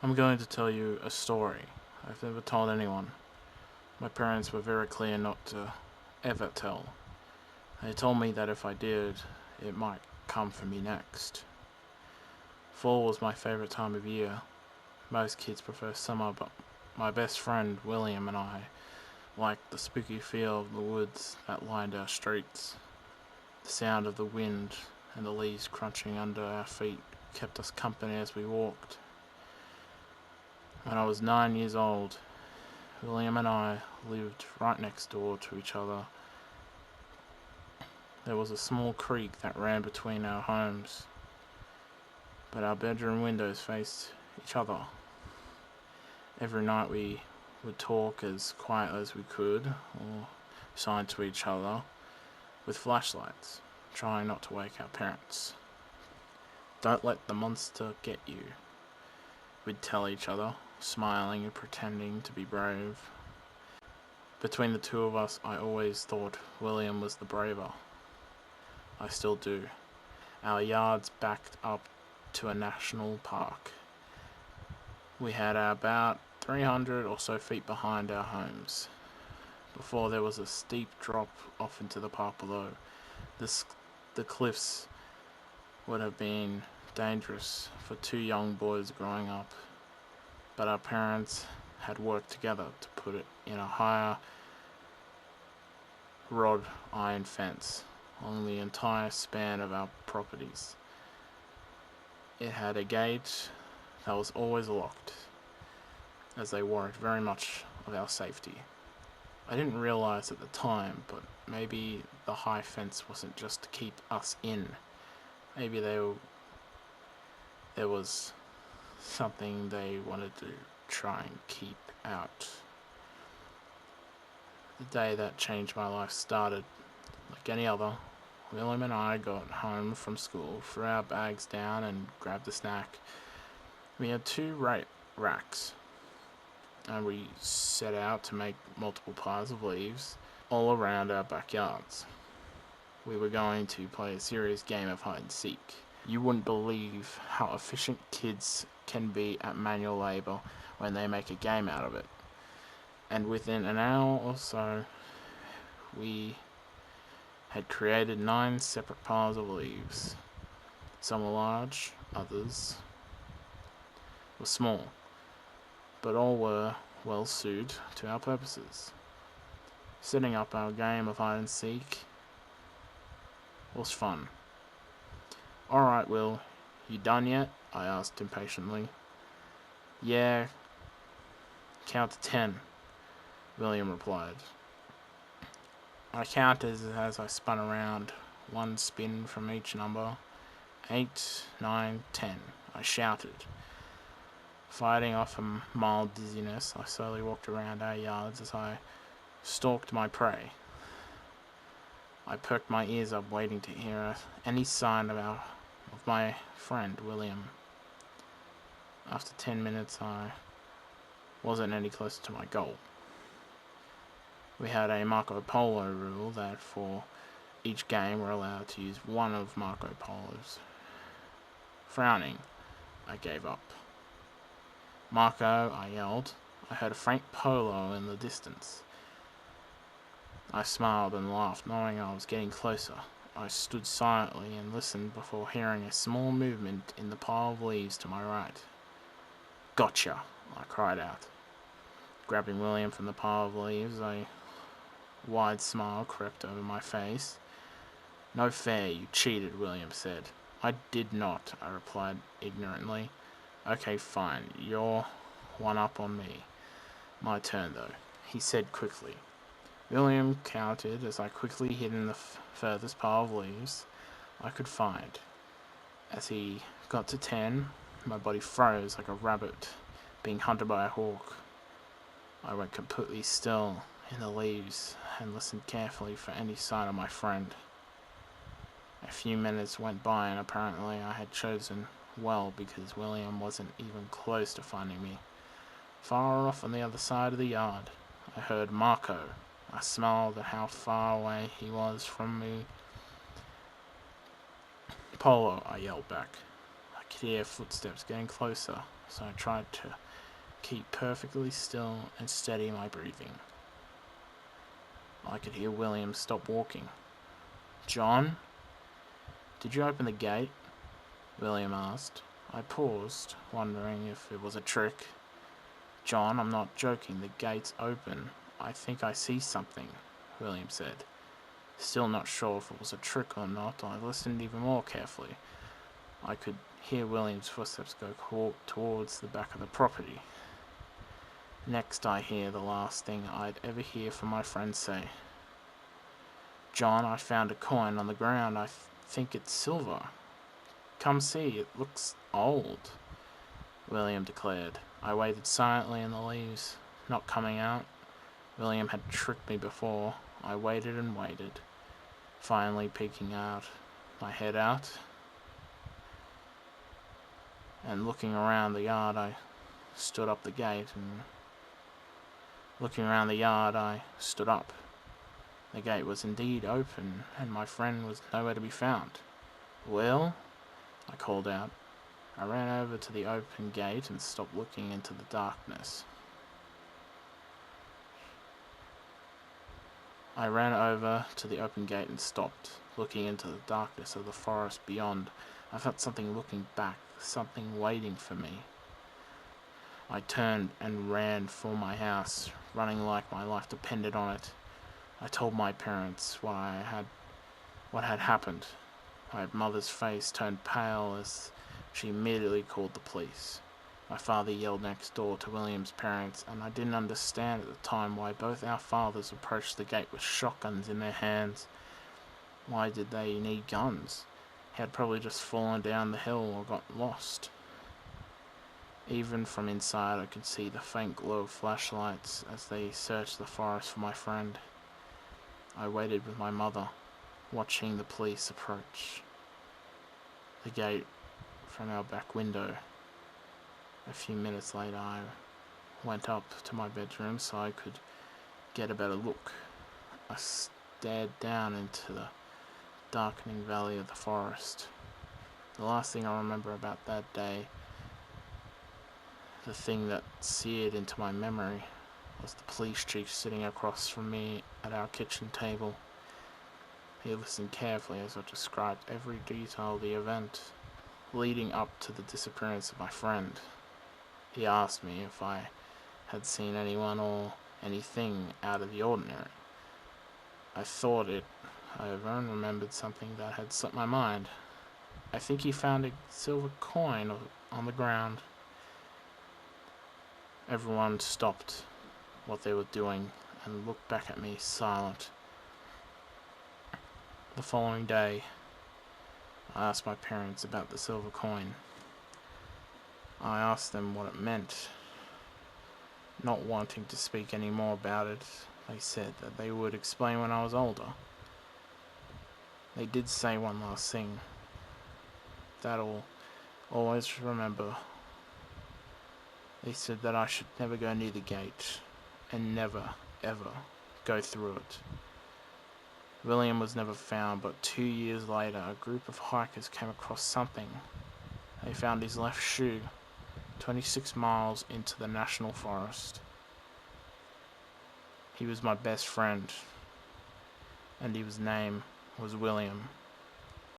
I'm going to tell you a story I've never told anyone. My parents were very clear not to ever tell. They told me that if I did, it might come for me next. Fall was my favourite time of year. Most kids prefer summer, but my best friend William and I liked the spooky feel of the woods that lined our streets. The sound of the wind and the leaves crunching under our feet kept us company as we walked. When I was 9 years old, William and I lived right next door to each other. There was a small creek that ran between our homes, but our bedroom windows faced each other. Every night we would talk as quietly as we could, or sign to each other with flashlights, trying not to wake our parents. "Don't let the monster get you," we'd tell each other, smiling and pretending to be brave. Between the two of us, I always thought William was the braver. I still do. Our yards backed up to a national park. We had about 300 or so feet behind our homes, before there was a steep drop off into the park below. The cliffs would have been dangerous for two young boys growing up, but our parents had worked together to put it in a higher wrought iron fence along the entire span of our properties. It had a gate that was always locked, as they worried very much of our safety. I didn't realize at the time, but maybe the high fence wasn't just to keep us in. Maybe there was something they wanted to try and keep out. The day that changed my life started like any other. William and I got home from school, threw our bags down, and grabbed a snack. We had two racks, and we set out to make multiple piles of leaves all around our backyards. We were going to play a serious game of hide and seek. You wouldn't believe how efficient kids can be at manual labour when they make a game out of it. And within an hour or so, we had created 9 separate piles of leaves. Some were large, others were small, but all were well suited to our purposes. Setting up our game of hide and seek was fun. "Alright, Will, you done yet?" I asked impatiently. "Yeah, count to 10, William replied. I counted as I spun around, one spin from each number. 8, 9, 10, I shouted. Fighting off a mild dizziness, I slowly walked around our yards as I stalked my prey. I perked my ears up, waiting to hear any sign of my friend William. After 10 minutes, I wasn't any closer to my goal. We had a Marco Polo rule that for each game we're allowed to use one of Marco Polo's. Frowning, I gave up. "Marco," I yelled. I heard a Frank Polo in the distance. I smiled and laughed, knowing I was getting closer. I stood silently and listened before hearing a small movement in the pile of leaves to my right. "Gotcha!" I cried out. Grabbing William from the pile of leaves, a wide smile crept over my face. "No fair, you cheated," William said. "I did not," I replied ignorantly. "Okay, fine, you're one up on me. My turn, though," he said quickly. William counted as I quickly hid in the furthest pile of leaves I could find. As he got to 10, my body froze like a rabbit being hunted by a hawk. I went completely still in the leaves and listened carefully for any sign of my friend. A few minutes went by, and apparently I had chosen well, because William wasn't even close to finding me. Far off on the other side of the yard, I heard Marco. I smiled at how far away he was from me. "Polo," I yelled back. could hear footsteps getting closer, so I tried to keep perfectly still and steady my breathing. I could hear William stop walking. "John, did you open the gate?" William asked. I paused, wondering if it was a trick. "John, I'm not joking. The gate's open. I think I see something," William said. Still not sure if it was a trick or not, I listened even more carefully. I could hear William's footsteps go towards the back of the property. Next, I hear the last thing I'd ever hear from my friend say, "John, I found a coin on the ground. I think it's silver. Come see, it looks old," William declared. I waited silently in the leaves, not coming out. William had tricked me before. I waited and waited, finally peeking my head out, and looking around the yard. I stood up. The gate was indeed open, and my friend was nowhere to be found. "Well?" I called out. I ran over to the open gate and stopped looking into the darkness. of the forest beyond. I felt something looking back, something waiting for me. I turned and ran for my house, running like my life depended on it. I told my parents what had happened. My mother's face turned pale as she immediately called the police. My father yelled next door to William's parents, and I didn't understand at the time why both our fathers approached the gate with shotguns in their hands. Why did they need guns? He had probably just fallen down the hill or got lost. Even from inside, I could see the faint glow of flashlights as they searched the forest for my friend. I waited with my mother, watching the police approach the gate from our back window. A few minutes later, I went up to my bedroom so I could get a better look. I stared down into the darkening valley of the forest. The last thing I remember about that day, the thing that seared into my memory, was the police chief sitting across from me at our kitchen table. He listened carefully as I described every detail of the event leading up to the disappearance of my friend. He asked me if I had seen anyone or anything out of the ordinary. I thought it over and remembered something that had slipped my mind. I think he found a silver coin on the ground. Everyone stopped what they were doing and looked back at me, silent. The following day, I asked my parents about the silver coin. I asked them what it meant. Not wanting to speak any more about it, they said that they would explain when I was older. They did say one last thing that I'll always remember. They said that I should never go near the gate and never, ever go through it. William was never found, but 2 years later, a group of hikers came across something. They found his left shoe 26 miles into the national forest. He was my best friend, and his name was William.